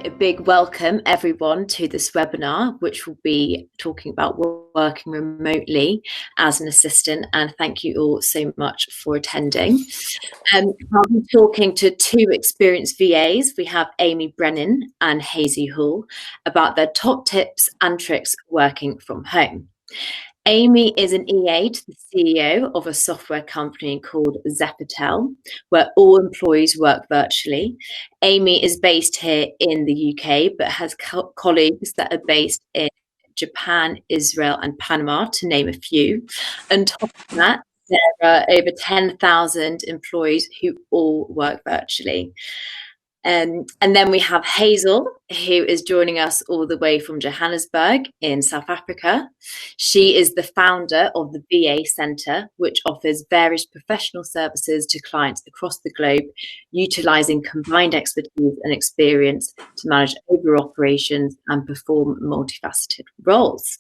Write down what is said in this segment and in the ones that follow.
A big welcome, everyone, to this webinar, which will be talking about working remotely as an assistant. And thank you all so much for attending. I'll be talking to two experienced VAs. We have Amy Brennan and Hazy Hall about their top tips and tricks working from home. Amy is an EA to the CEO of a software company called Zepatel, where all employees work virtually. Amy is based here in the UK, but has colleagues that are based in Japan, Israel, and Panama, to name a few. On top of that, there are over 10,000 employees who all work virtually. And then we have Hazel, who is joining us all the way from Johannesburg in South Africa. She is the founder of the VA Centre, which offers various professional services to clients across the globe, utilising combined expertise and experience to manage overall operations and perform multifaceted roles.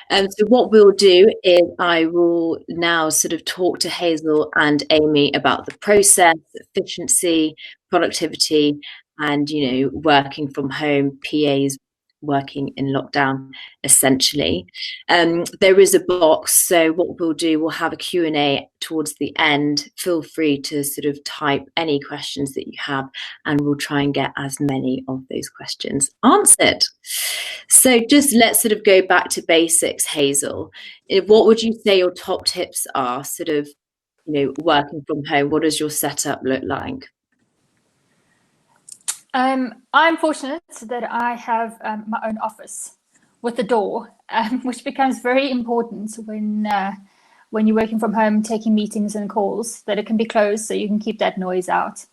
So what we'll do is I will now sort of talk to Hazel and Amy about the process, efficiency, productivity, and, working from home, PAs working in lockdown, essentially. There is a box, so what we'll do, we'll have a Q&A towards the end. Feel free to sort of type any questions that you have, and we'll try and get as many of those questions answered. So just let's sort of go back to basics, Hazel. What would you say your top tips are, sort of, working from home? What does your setup look like? I'm fortunate that I have my own office with a door, which becomes very important when you're working from home, taking meetings and calls, that it can be closed so you can keep that noise out.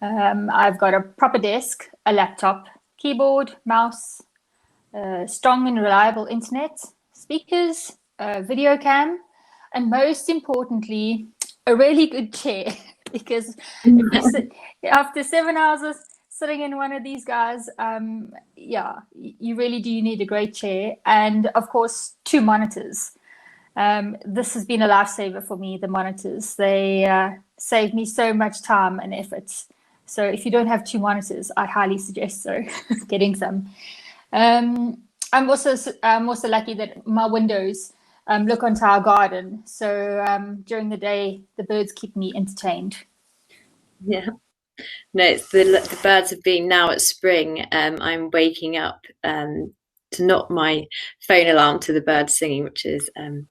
I've got a proper desk, a laptop, keyboard, mouse, strong and reliable internet, speakers, video cam, and most importantly, a really good chair. Because if you sit, after 7 hours sitting in one of these guys, you really do need a great chair. And of course, 2 monitors. This has been a lifesaver for me, the monitors. They save me so much time and effort. So if you don't have 2 monitors, I highly suggest getting some. I'm also lucky that my windows look onto our garden. So during the day, the birds keep me entertained. Yeah. No, it's the birds have been now at spring. I'm waking up to not my phone alarm to the birds singing, which is a nice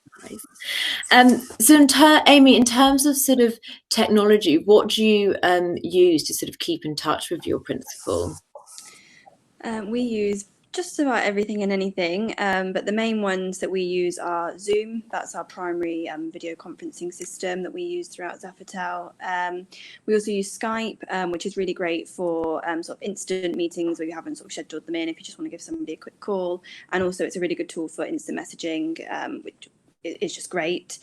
surprise. So Amy, in terms of sort of technology, what do you use to sort of keep in touch with your principal? We use just about everything and anything, but the main ones that we use are Zoom. That's our primary video conferencing system that we use throughout Zepatel. We also use Skype, which is really great for sort of instant meetings where you haven't sort of scheduled them in if you just want to give somebody a quick call. And also it's a really good tool for instant messaging, which is just great.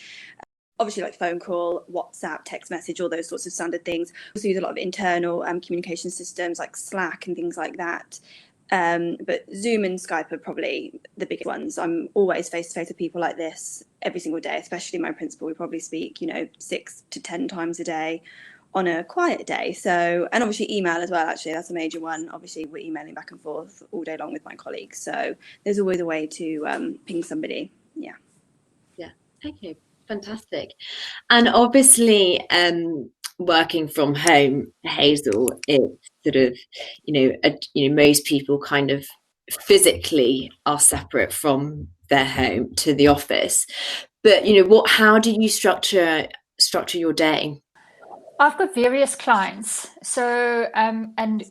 Obviously, like phone call, WhatsApp, text message, all those sorts of standard things. We also use a lot of internal communication systems like Slack and things like that. But Zoom and Skype are probably the biggest ones. I'm always face to face with people like this every single day, especially my principal. We probably speak, 6 to 10 times a day on a quiet day. So, and obviously email as well, actually, that's a major one. Obviously, we're emailing back and forth all day long with my colleagues. So there's always a way to ping somebody. Yeah. Yeah. Okay. Fantastic. And obviously, working from home, Hazel, it's sort of, most people kind of physically are separate from their home to the office. But, how do you structure your day? I've got various clients. So, and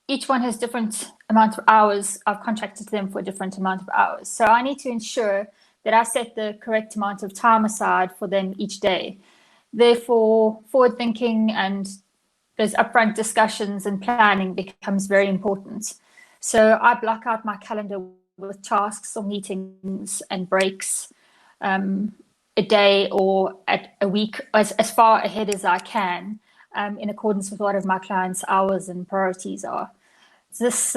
each one has different amount of hours. I've contracted them for a different amount of hours. So I need to ensure that I set the correct amount of time aside for them each day. Therefore, forward thinking and those upfront discussions and planning becomes very important. So I block out my calendar with tasks or meetings and breaks a day or a week as far ahead as I can, in accordance with what my clients' hours and priorities are. This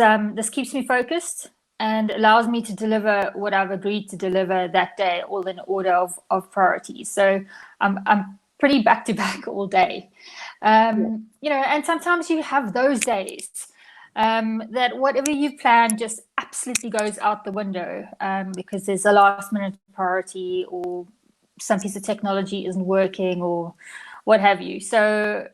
keeps me focused and allows me to deliver what I've agreed to deliver that day, all in order of priorities. So I'm pretty back to back all day. And sometimes you have those days that whatever you've planned just absolutely goes out the window because there's a last minute priority, or some piece of technology isn't working, or what have you. So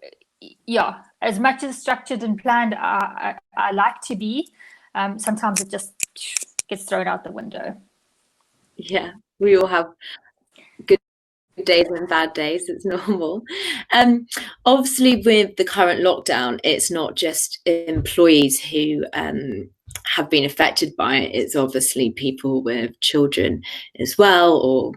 yeah, as much as structured and planned I like to be, sometimes it just gets thrown out the window. Yeah, we all have good days and bad days. It's normal. Obviously, with the current lockdown, it's not just employees who have been affected by it. It's obviously people with children as well, or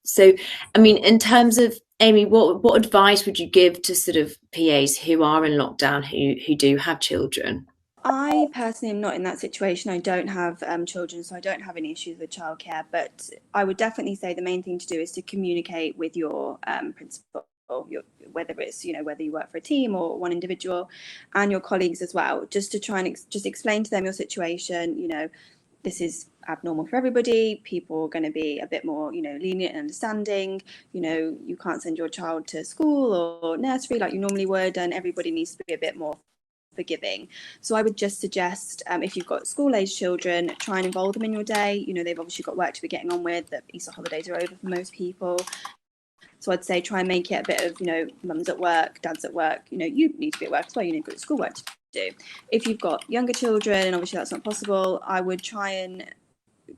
So, I mean, in terms of Amy, what advice would you give to sort of PAs who are in lockdown who do have children? I personally am not in that situation. I don't have children, so I don't have any issues with childcare. But I would definitely say the main thing to do is to communicate with your principal, whether it's whether you work for a team or one individual, and your colleagues as well, just to try and just explain to them your situation. This is abnormal for everybody. People are going to be a bit more, lenient and understanding. You can't send your child to school or nursery like you normally would, and everybody needs to be a bit more forgiving. So I would just suggest, if you've got school-aged children, try and involve them in your day. They've obviously got work to be getting on with. The Easter holidays are over for most people. So I'd say try and make it a bit of, mum's at work, dad's at work. You need to be at work as well. You've got schoolwork to do. If you've got younger children, and obviously that's not possible, I would try and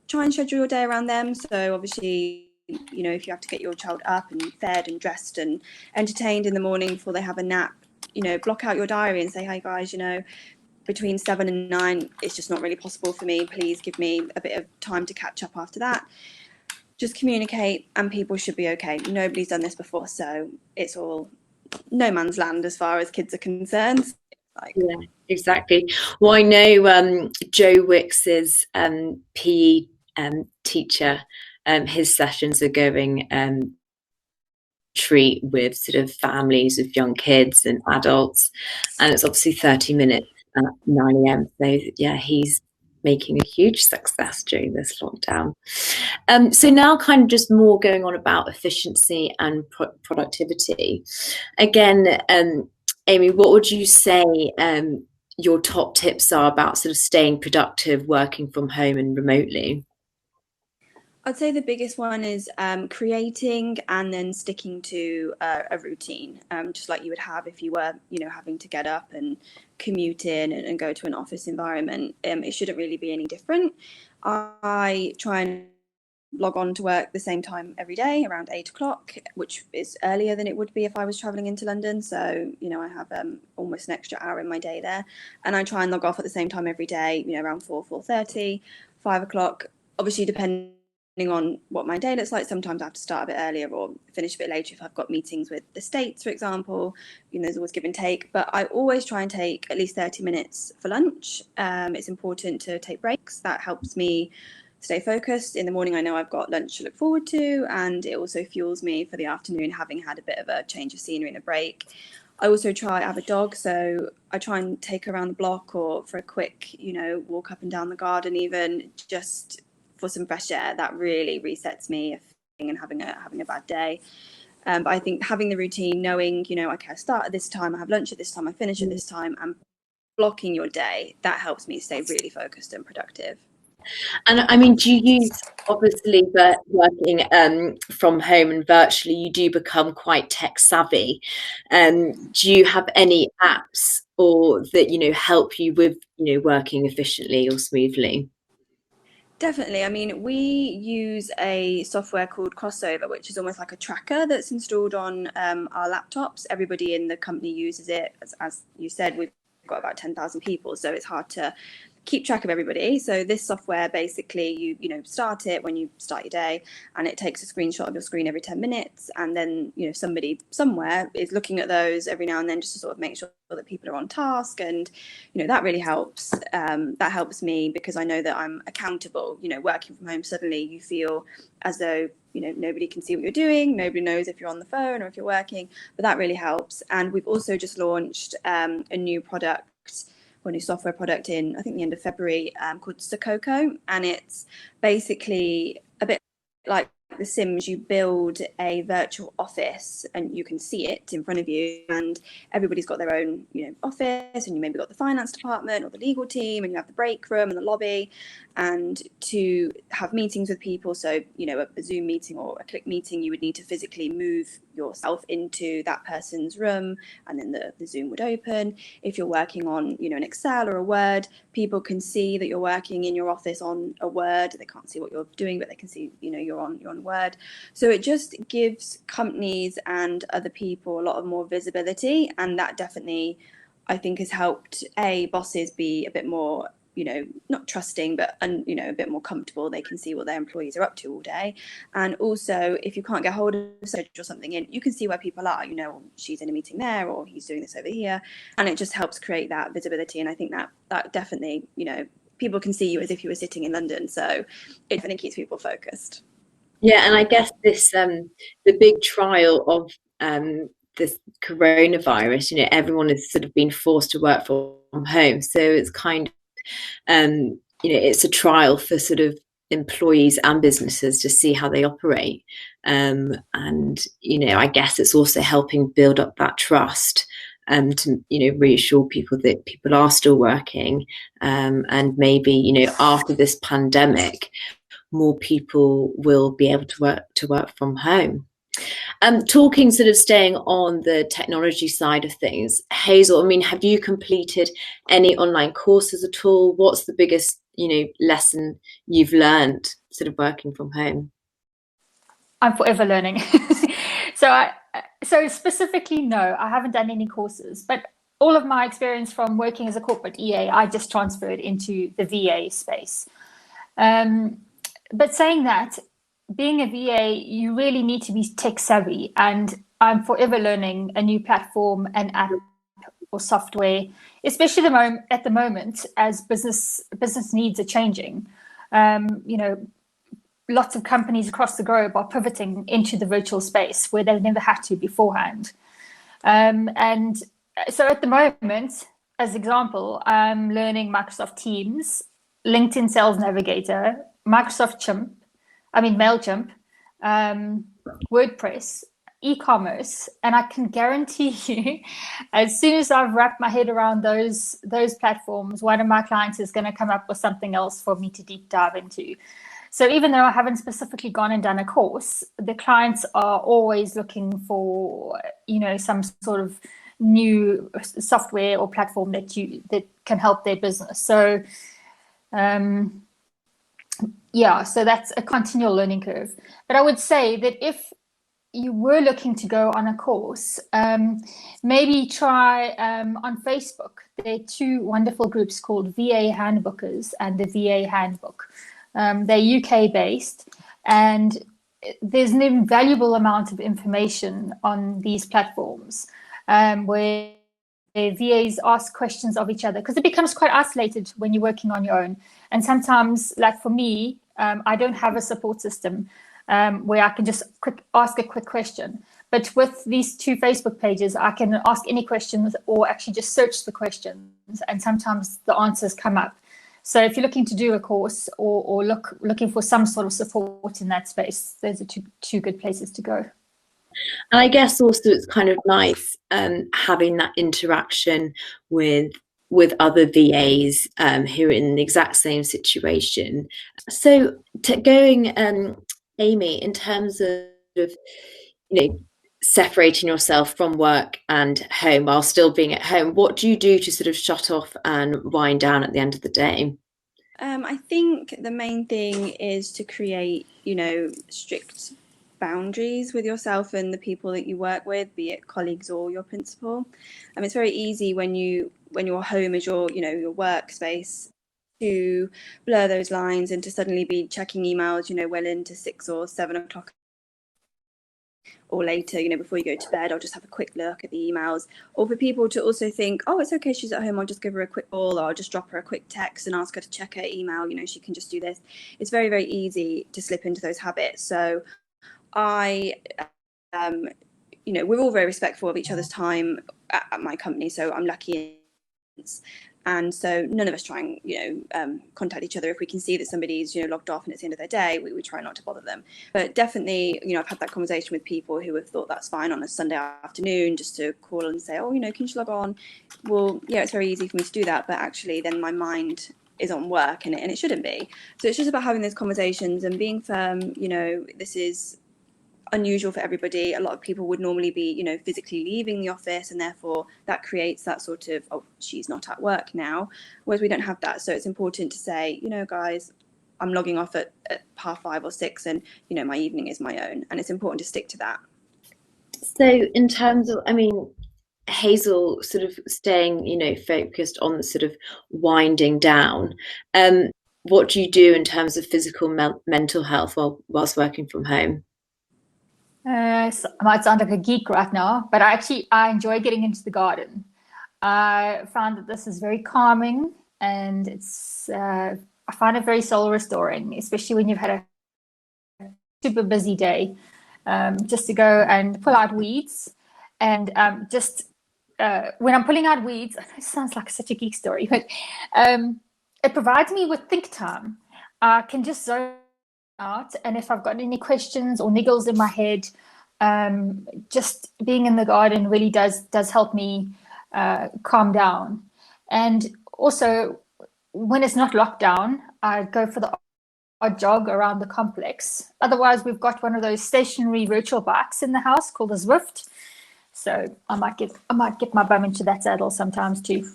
schedule your day around them. So obviously, if you have to get your child up and fed and dressed and entertained in the morning before they have a nap, block out your diary and say, hey guys, between 7 and 9, it's just not really possible for me. Please give me a bit of time to catch up after that. Just communicate, and people should be okay. Nobody's done this before, so it's all no man's land as far as kids are concerned. Yeah, exactly. Well, I know Joe Wicks's PE teacher, his sessions are going treat with sort of families with young kids and adults, and it's obviously 30 minutes at 9 a.m. So yeah, he's making a huge success during this lockdown. So now kind of just more going on about efficiency and productivity. Again, Amy, what would you say your top tips are about sort of staying productive, working from home and remotely? I'd say the biggest one is creating and then sticking to a routine, just like you would have if you were, having to get up and commute in and go to an office environment. It shouldn't really be any different. I try and log on to work the same time every day around 8 o'clock, which is earlier than it would be if I was traveling into London. So, I have almost an extra hour in my day there. And I try and log off at the same time every day, around 4:30, 5 o'clock, obviously depending on what my day looks like. Sometimes I have to start a bit earlier or finish a bit later if I've got meetings with the States, for example. There's always give and take, but I always try and take at least 30 minutes for lunch. It's important to take breaks. That helps me stay focused. In the morning, I know I've got lunch to look forward to, and it also fuels me for the afternoon, having had a bit of a change of scenery and a break. I also I have a dog, so I try and take her around the block or for a quick, walk up and down the garden, even just for some fresh air. That really resets me and having a bad day. But I think having the routine, knowing, okay, I start at this time, I have lunch at this time, I finish at this time, and blocking your day, that helps me stay really focused and productive. And I mean, do you use, obviously, working from home and virtually, you do become quite tech savvy. Do you have any apps or that, help you with, working efficiently or smoothly? Definitely. I mean, we use a software called Crossover, which is almost like a tracker that's installed on our laptops. Everybody in the company uses it. As you said, we've got about 10,000 people, so it's hard to keep track of everybody. So this software, basically, you start it when you start your day, and it takes a screenshot of your screen every 10 minutes, and then somebody somewhere is looking at those every now and then just to sort of make sure that people are on task. And that really helps. That helps me because I know that I'm accountable. Working from home, suddenly you feel as though nobody can see what you're doing, nobody knows if you're on the phone or if you're working, but that really helps. And we've also just launched a new product, or new software product in, I think, the end of February, called Sakoko, and it's basically a bit like The Sims, you build a virtual office and you can see it in front of you, and everybody's got their own, office, and you maybe got the finance department or the legal team, and you have the break room and the lobby, and to have meetings with people. So, a Zoom meeting or a Click meeting, you would need to physically move yourself into that person's room, and then the Zoom would open. If you're working on, an Excel or a Word, people can see that you're working in your office on a Word. They can't see what you're doing, but they can see, you're on Word. So it just gives companies and other people a lot of more visibility, and that definitely, I think, has helped bosses be a bit more, not trusting, but a bit more comfortable. They can see what their employees are up to all day, and also if you can't get hold of or something in, you can see where people are. She's in a meeting there, or he's doing this over here, and it just helps create that visibility. And I think that definitely, people can see you as if you were sitting in London, so it definitely keeps people focused. Yeah, and I guess this the big trial of this coronavirus, everyone has sort of been forced to work from home, so it's kind of it's a trial for sort of employees and businesses to see how they operate, and I guess it's also helping build up that trust, to reassure people that people are still working, and maybe after this pandemic, more people will be able to work from home. Talking, sort of staying on the technology side of things, Hazel, I mean, have you completed any online courses at all? What's the biggest, lesson you've learned sort of working from home? I'm forever learning. So specifically, no, I haven't done any courses, but all of my experience from working as a corporate EA, I just transferred into the VA space. But saying that, being a VA, you really need to be tech savvy, and I'm forever learning a new platform, an app or software, especially at the moment as business needs are changing. Lots of companies across the globe are pivoting into the virtual space where they've never had to beforehand. And so at the moment, as example, I'm learning Microsoft Teams, LinkedIn Sales Navigator, MailChimp, WordPress, e-commerce, and I can guarantee you, as soon as I've wrapped my head around those platforms, one of my clients is going to come up with something else for me to deep dive into. So even though I haven't specifically gone and done a course, the clients are always looking for, some sort of new software or platform that can help their business. So, so that's a continual learning curve. But I would say that if you were looking to go on a course, maybe try on Facebook. There are two wonderful groups called VA Handbookers and the VA Handbook. They're UK based, and there's an invaluable amount of information on these platforms, where VAs ask questions of each other, because it becomes quite isolated when you're working on your own. And sometimes, like for me, I don't have a support system where I can just ask a quick question. But with these two Facebook pages, I can ask any questions or actually just search the questions, and sometimes the answers come up. So if you're looking to do a course or looking for some sort of support in that space, those are two good places to go. And I guess also it's kind of nice having that interaction with other VAs who are in the exact same situation. So going, Amy, in terms of separating yourself from work and home while still being at home, what do you do to sort of shut off and wind down at the end of the day? I think the main thing is to create, strict boundaries with yourself and the people that you work with, be it colleagues or your principal. It's very easy when your home is your workspace to blur those lines and to suddenly be checking emails, well into 6 or 7 o'clock or later, before you go to bed. I'll just have a quick look at the emails. Or for people to also think, oh, it's okay, she's at home, I'll just give her a quick call, or I'll just drop her a quick text and ask her to check her email, she can just do this. It's very, very easy to slip into those habits. So we're all very respectful of each other's time at my company, so I'm lucky. And so none of us try and, contact each other. If we can see that somebody's, logged off and it's the end of their day, we try not to bother them. But definitely, I've had that conversation with people who have thought that's fine on a Sunday afternoon, just to call and say, oh, can you log on? Well, yeah, it's very easy for me to do that. But actually then my mind is on work, and it shouldn't be. So it's just about having those conversations and being firm. This is unusual for everybody. A lot of people would normally be, physically leaving the office, and therefore that creates that sort of, oh, she's not at work now, whereas we don't have that. So it's important to say, guys, I'm logging off at 5:30 or 6, and my evening is my own, and it's important to stick to that. So in terms of, Hazel sort of staying, focused on the sort of winding down, what do you do in terms of physical mental health whilst working from home? So I might sound like a geek right now, but I enjoy getting into the garden. I found that this is very calming, and I find it very soul restoring, especially when you've had a super busy day. Just to go and pull out weeds, and when I'm pulling out weeds, I know it sounds like such a geek story, but it provides me with think time. I can just zone out, and if I've got any questions or niggles in my head, just being in the garden really does help me calm down. And also, when it's not locked down, I go for the odd jog around the complex. Otherwise, we've got one of those stationary virtual bikes in the house called a Zwift, so I might get my bum into that saddle sometimes too.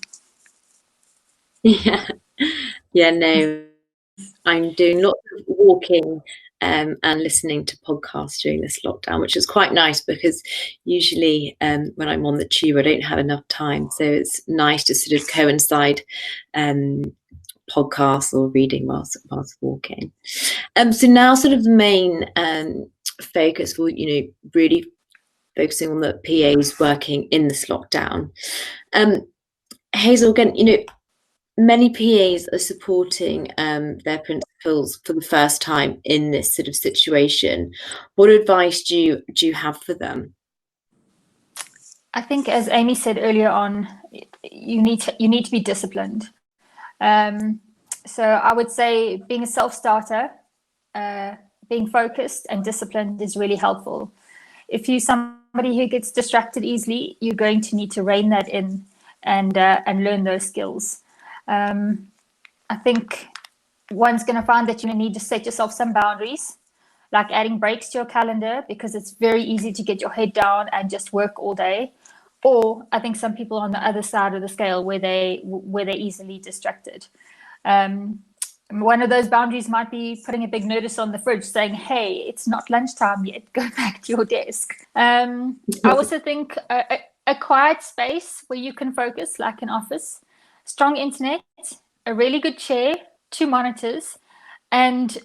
No, I'm doing lots of walking and listening to podcasts during this lockdown, which is quite nice, because usually when I'm on the tube I don't have enough time, so it's nice to sort of coincide podcasts or reading whilst walking. So now sort of the main focus for really focusing on the PAs working in this lockdown. Hazel, again, many PAs are supporting their principals for the first time in this sort of situation. What advice do you have for them? I think, as Amy said earlier on, you need to be disciplined. So I would say being a self-starter, being focused and disciplined is really helpful. If you're somebody who gets distracted easily, you're going to need to rein that in and learn those skills. I think one's going to find that you need to set yourself some boundaries, like adding breaks to your calendar, because it's very easy to get your head down and just work all day. Or I think some people on the other side of the scale where they're easily distracted. One of those boundaries might be putting a big notice on the fridge saying, hey, it's not lunchtime yet, go back to your desk. I also think a quiet space where you can focus, like an office, strong internet, a really good chair, 2 monitors, and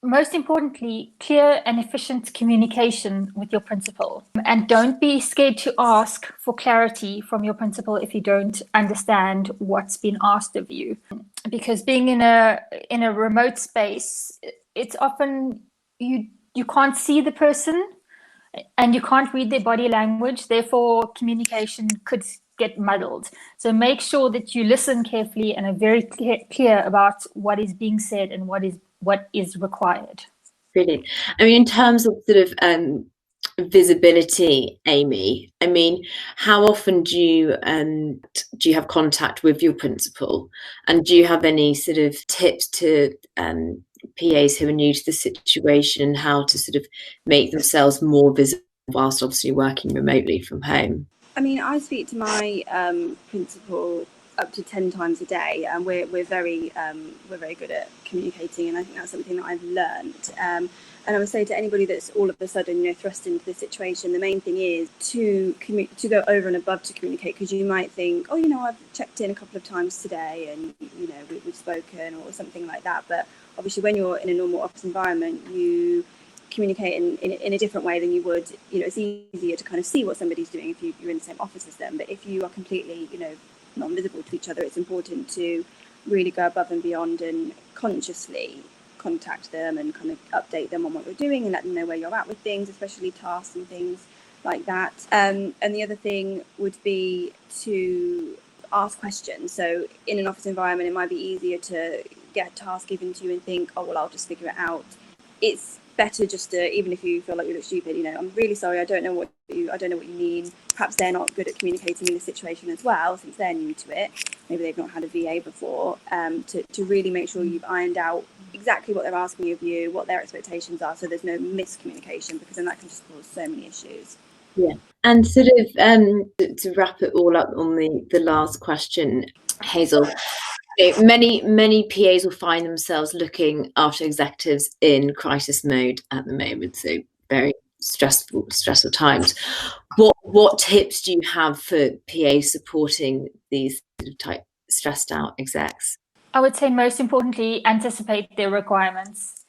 most importantly, clear and efficient communication with your principal. And don't be scared to ask for clarity from your principal if you don't understand what's been asked of you. Because being in a remote space, it's often you can't see the person and you can't read their body language. Therefore, communication could get muddled. So make sure that you listen carefully and are very clear about what is being said and what is required. Brilliant. In terms of sort of visibility, Amy, how often do you have contact with your principal, and do you have any sort of tips to PAs who are new to the situation and how to sort of make themselves more visible whilst obviously working remotely from home? I speak to my principal up to 10 times a day, and we're very good at communicating, and I think that's something that I've learned. And I would say to anybody that's all of a sudden thrust into the situation, the main thing is to go over and above to communicate, because you might think, oh, I've checked in a couple of times today and we've spoken or something like that, but obviously when you're in a normal office environment, you communicate in a different way than you would. It's easier to kind of see what somebody's doing if you're in the same office as them, but if you are completely not visible to each other, it's important to really go above and beyond and consciously contact them and kind of update them on what you're doing and let them know where you're at with things, especially tasks and things like that. And the other thing would be to ask questions. So in an office environment, it might be easier to get a task given to you and think, oh, well, I'll just figure it out. It's better just to, even if you feel like you look stupid, you know, I'm really sorry, I don't know what you mean. Perhaps they're not good at communicating in the situation as well, since they're new to it. Maybe they've not had a VA before. To really make sure you've ironed out exactly what they're asking of you, what their expectations are, so there's no miscommunication, because then that can just cause so many issues. Yeah, and sort of to wrap it all up on the last question, Hazel. Many PAs will find themselves looking after executives in crisis mode at the moment, so very stressful times. What tips do you have for PAs supporting these sort of type stressed out execs? I would say most importantly, anticipate their requirements.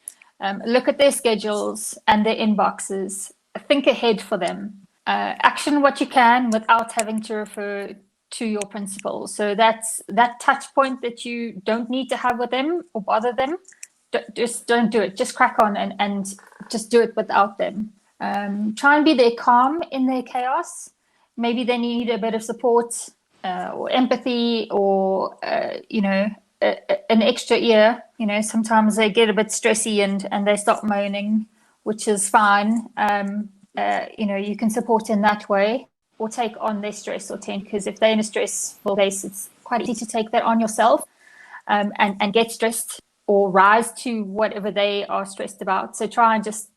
Look at their schedules and their inboxes. Think ahead for them. Action what you can without having to refer to your principal. So that's that touch point that you don't need to have with them or bother them. Just don't do it. Just crack on and just do it without them. Try and be their calm in their chaos. Maybe they need a bit of support or empathy or, an extra ear. You know, sometimes they get a bit stressy and they stop moaning, which is fine. You can support in that way, or take on their stress or tension, because if they're in a stressful place, it's quite easy to take that on yourself and get stressed or rise to whatever they are stressed about. So try and just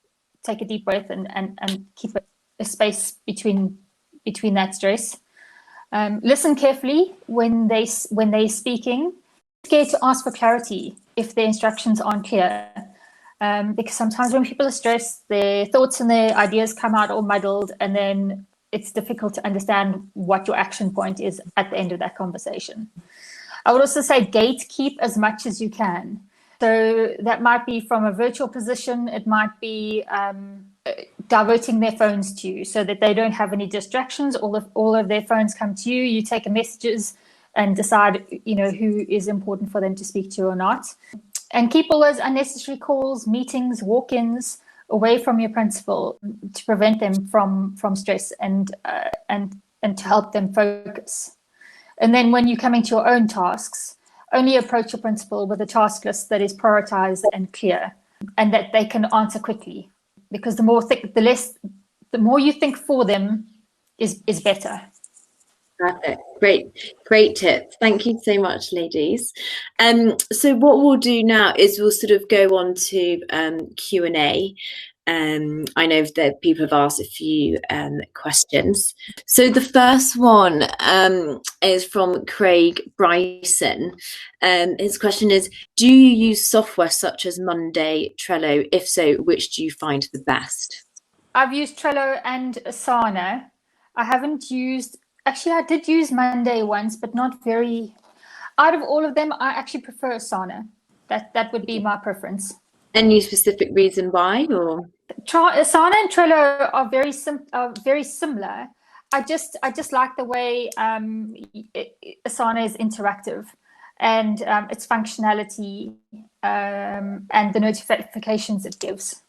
take a deep breath and keep a space between that stress. Listen carefully when they're speaking. Scared to ask for clarity if their instructions aren't clear. Because sometimes when people are stressed, their thoughts and their ideas come out all muddled, and then it's difficult to understand what your action point is at the end of that conversation. I would also say gatekeep as much as you can. So that might be from a virtual position. It might be diverting their phones to you so that they don't have any distractions. All of their phones come to you. You take messages and decide, who is important for them to speak to or not. And keep all those unnecessary calls, meetings, walk-ins away from your principal to prevent them from stress and to help them focus. And then when you're coming to your own tasks, only approach your principal with a task list that is prioritized and clear, and that they can answer quickly. Because the more you think for them is better. Perfect. Great tips. Thank you so much, ladies. So what we'll do now is we'll sort of go on to Q&A. I know that people have asked a few questions. So the first one is from Craig Bryson. His question is, do you use software such as Monday, Trello? If so, which do you find the best? I've used Trello and Asana. I haven't used... Actually, I did use Monday once, but not very... Out of all of them, I actually prefer Asana. That would be my preference. Any specific reason why? Or Asana and Trello are very similar. I just like the way Asana is interactive, and its functionality and the notifications it gives.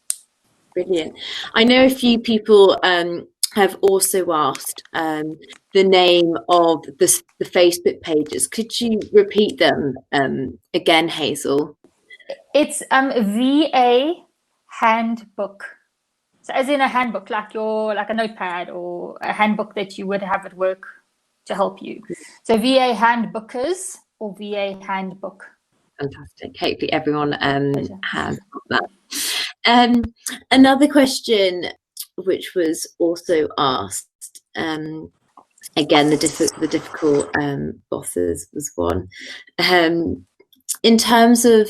Brilliant. I know a few people have also asked the name of the Facebook pages. Could you repeat them again, Hazel? It's VA Handbook. So as in a handbook, like a notepad or a handbook that you would have at work to help you. So VA Handbookers or VA Handbook. Fantastic. Hopefully everyone has got that. Another question which was also asked, again, the difficult bosses was one. In terms of,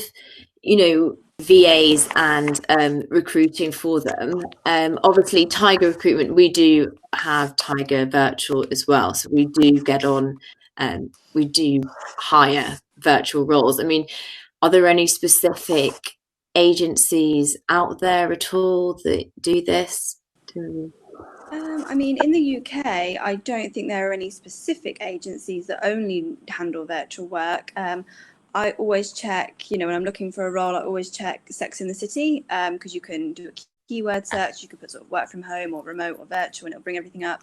VAs and recruiting for them, obviously Tiger Recruitment, we do have Tiger Virtual as well. So we do get on, we do hire virtual roles. I mean, are there any specific agencies out there at all that do this? I mean, in the UK, I don't think there are any specific agencies that only handle virtual work. I always check, when I'm looking for a role, I always check Sex in the City, because you can do a keyword search, you can put sort of work from home or remote or virtual, and it'll bring everything up.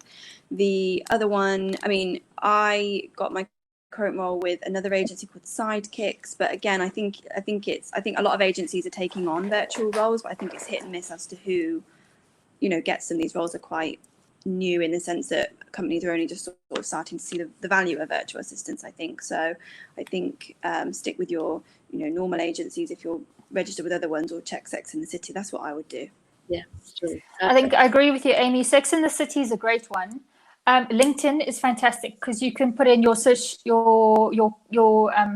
The other one, I mean, I got my current role with another agency called Sidekicks, but again, I think a lot of agencies are taking on virtual roles, but I think it's hit and miss as to who, gets them. These roles are quite new in the sense that companies are only just sort of starting to see the value of virtual assistants, I think. So I think stick with your, normal agencies if you're registered with other ones, or check Sex in the City. That's what I would do. Yeah, sure. I think I agree with you, Amy. Sex in the City is a great one. LinkedIn is fantastic because you can put in your search, your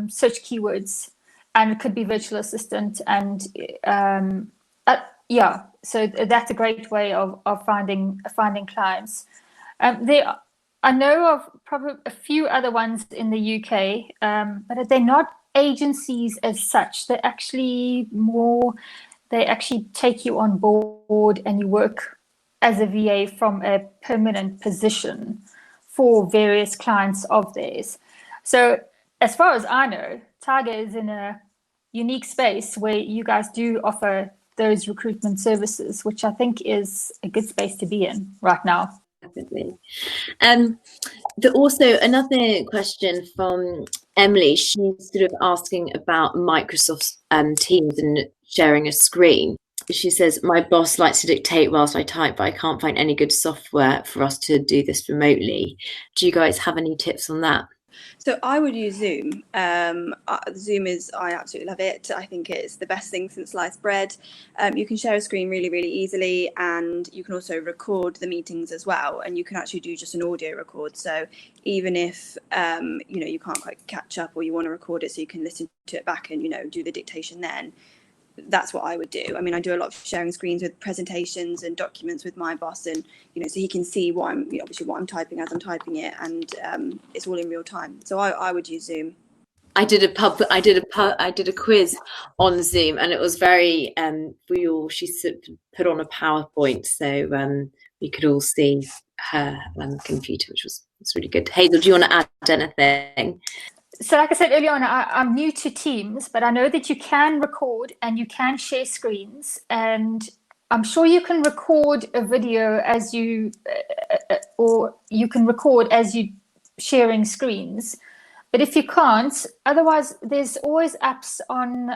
search keywords, and it could be virtual assistant, and so that's a great way of finding clients. I know of probably a few other ones in the UK, but they're not agencies as such. They're actually they actually take you on board and you work as a VA from a permanent position for various clients of theirs. So as far as I know, Tiger is in a unique space where you guys do offer those recruitment services, which I think is a good space to be in right now. Definitely. Also another question from Emily. She's sort of asking about Microsoft Teams and sharing a screen. She says, my boss likes to dictate whilst I type, but I can't find any good software for us to do this remotely. Do you guys have any tips on that? So I would use Zoom. Zoom I absolutely love it. I think it's the best thing since sliced bread. You can share a screen really, really easily, and you can also record the meetings as well. And you can actually do just an audio record. So even if, you can't quite catch up, or you want to record it so you can listen to it back and, do the dictation then, that's what I would do. I mean, I do a lot of sharing screens with presentations and documents with my boss, and so he can see what I'm typing as I'm typing it, and it's all in real time. So I would use Zoom. I did a quiz on Zoom, and it was very she put on a PowerPoint, so we could all see her computer, which was really good. Hazel, do you want to add anything? So like I said earlier on, I'm new to Teams, but I know that you can record and you can share screens, and I'm sure you can record a video as you, or you can record as you sharing screens. But if you can't, otherwise there's always apps on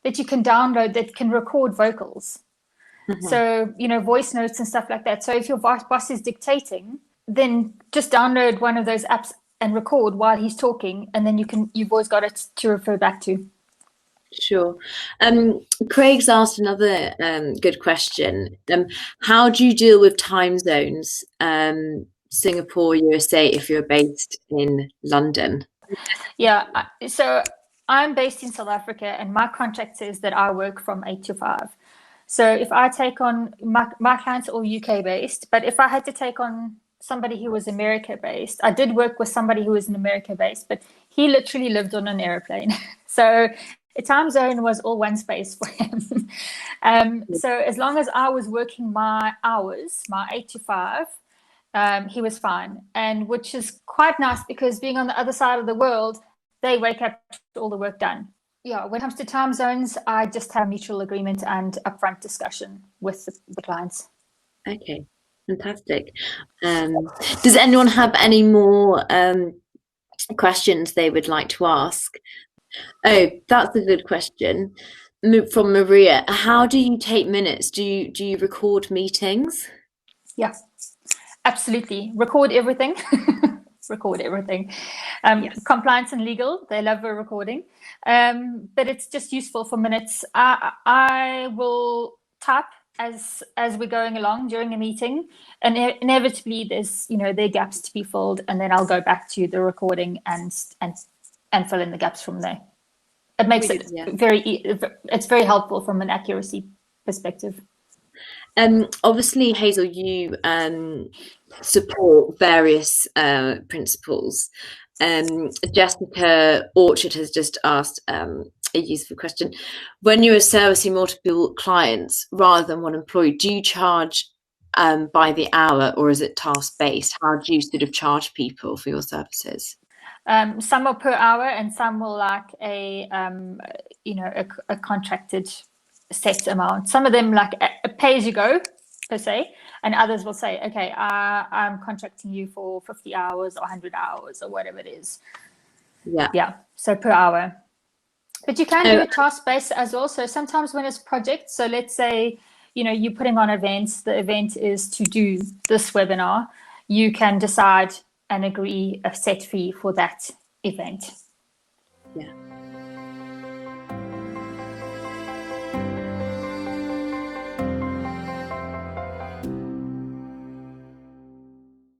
that you can download that can record vocals. Mm-hmm. So, voice notes and stuff like that. So if your boss is dictating, then just download one of those apps and record while he's talking, and then you've always got it to refer back to. Sure. Craig's asked another good question. How do you deal with time zones? Singapore, USA, if you're based in London? Yeah, so I'm based in South Africa, and my contract says that I work from 8 to 5. So if I take on my clients are all UK based, but if I had to take on somebody who was America based, I did work with somebody who was in America based, but he literally lived on an airplane. So a time zone was all one space for him. So as long as I was working my hours, my 8 to 5, he was fine. And which is quite nice, because being on the other side of the world, they wake up to all the work done. Yeah, when it comes to time zones, I just have mutual agreement and upfront discussion with the clients. Okay. Fantastic. Does anyone have any more questions they would like to ask? Oh, that's a good question from Maria. How do you take minutes? Do you record meetings? Yeah, absolutely. Record everything. Record everything. Yes. Compliance and legal, they love a recording, but it's just useful for minutes. I will type as we're going along during a meeting, and inevitably there's there are gaps to be filled, and then I'll go back to the recording and fill in the gaps from there. It makes it it's very helpful from an accuracy perspective. Obviously, Hazel, you support various principles. Jessica Orchard has just asked a useful question. When you are servicing multiple clients rather than one employee, do you charge by the hour, or is it task based? How do you sort of charge people for your services? Some are per hour, and some will like a contracted set amount. Some of them like a pay as you go per se, and others will say, okay, I'm contracting you for 50 hours or 100 hours or whatever it is. Yeah, so per hour. But you can do it task-based as well. So sometimes when it's projects, so let's say, you're putting on events, the event is to do this webinar, you can decide and agree a set fee for that event. Yeah.